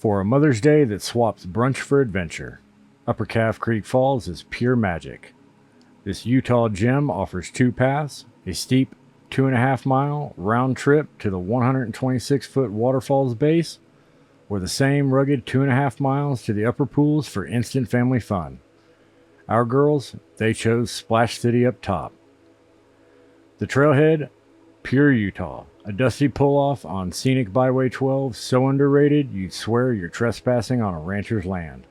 For a Mother's Day that swaps brunch for adventure, Upper Calf Creek Falls is pure magic. This Utah gem offers two paths, a steep 2.5-mile round trip to the 126-foot Waterfalls base, or the same rugged 2.5 miles to the upper pools for instant family fun. Our girls, they chose Splash City up top. The trailhead, pure Utah. A dusty pull-off on scenic Byway 12, so underrated you'd swear you're trespassing on a rancher's land.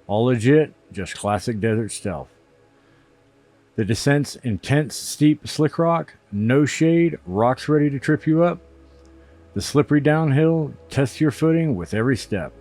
All legit, just classic desert stealth. The descent's intense, steep slick rock, no shade, rocks ready to trip you up. The slippery downhill tests your footing with every step.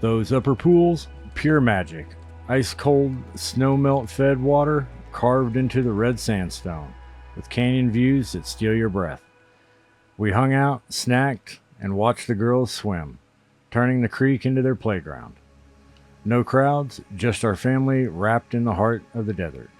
Those upper pools, pure magic. Ice-cold, snow-melt-fed water carved into the red sandstone, with canyon views that steal your breath. We hung out, snacked, and watched the girls swim, turning the creek into their playground. No crowds, just our family wrapped in the heart of the desert.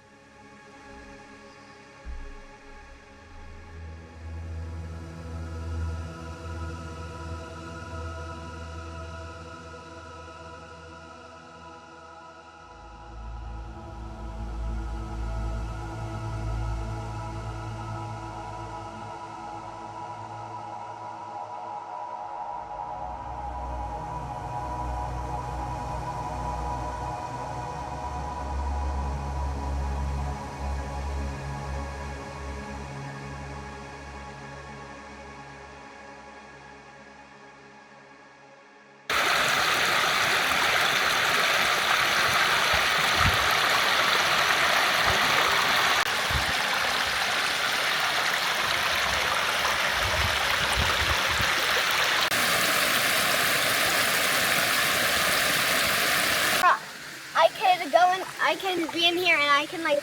I can be in here and I can like.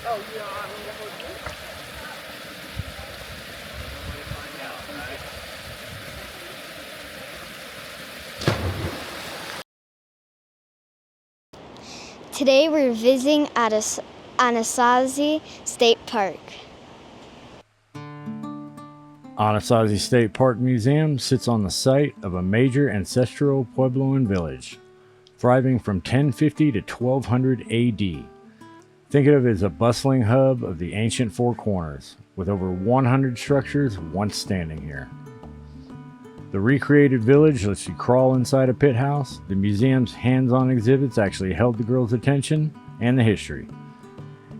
Oh, you don't want me to hold you? Today we're visiting at Anasazi State Park. Anasazi State Park Museum sits on the site of a major ancestral Puebloan village, thriving from 1050 to 1200 AD. Think of it as a bustling hub of the ancient Four Corners, with over 100 structures once standing here. The recreated village lets you crawl inside a pit house. The museum's hands-on exhibits actually held the girls' attention and the history.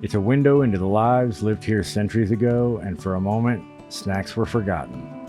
It's a window into the lives lived here centuries ago, and for a moment, snacks were forgotten.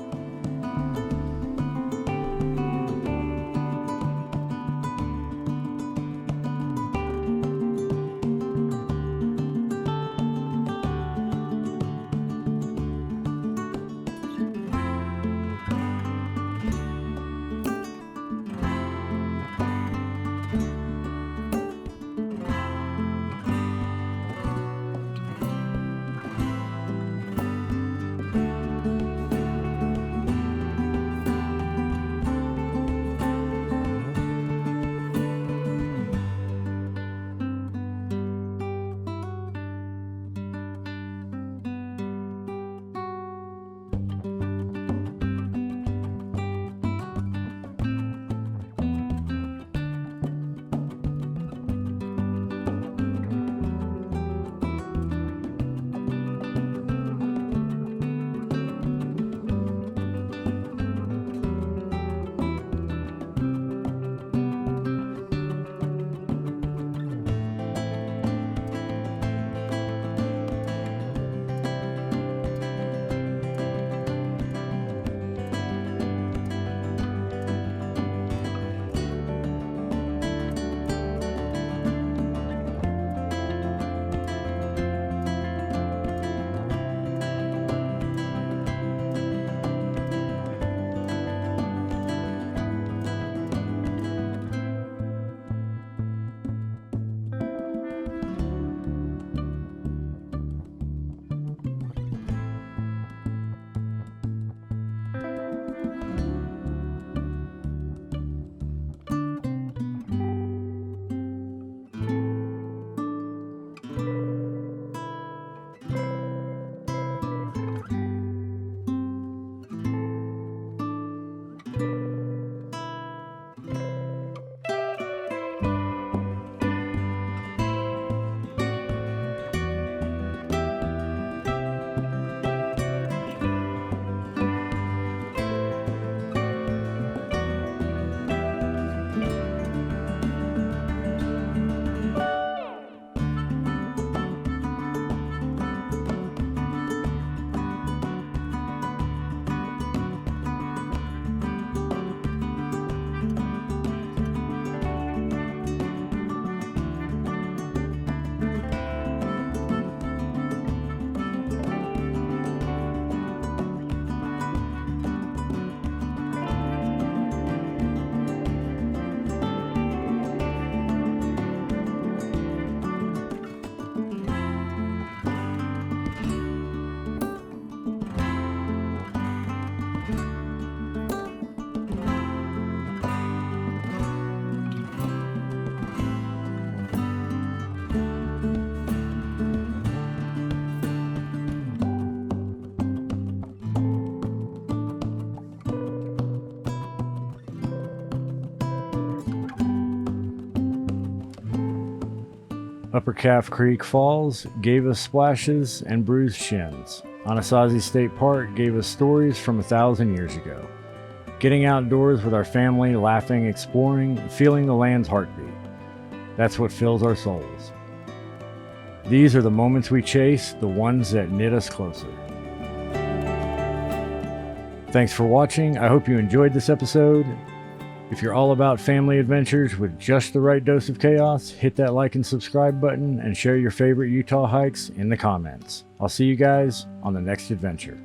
Upper Calf Creek Falls gave us splashes and bruised shins. Anasazi State Park gave us stories from 1,000 years ago. Getting outdoors with our family, laughing, exploring, feeling the land's heartbeat. That's what fills our souls. These are the moments we chase, the ones that knit us closer. Thanks for watching. I hope you enjoyed this episode. If you're all about family adventures with just the right dose of chaos, hit that like and subscribe button and share your favorite Utah hikes in the comments. I'll see you guys on the next adventure.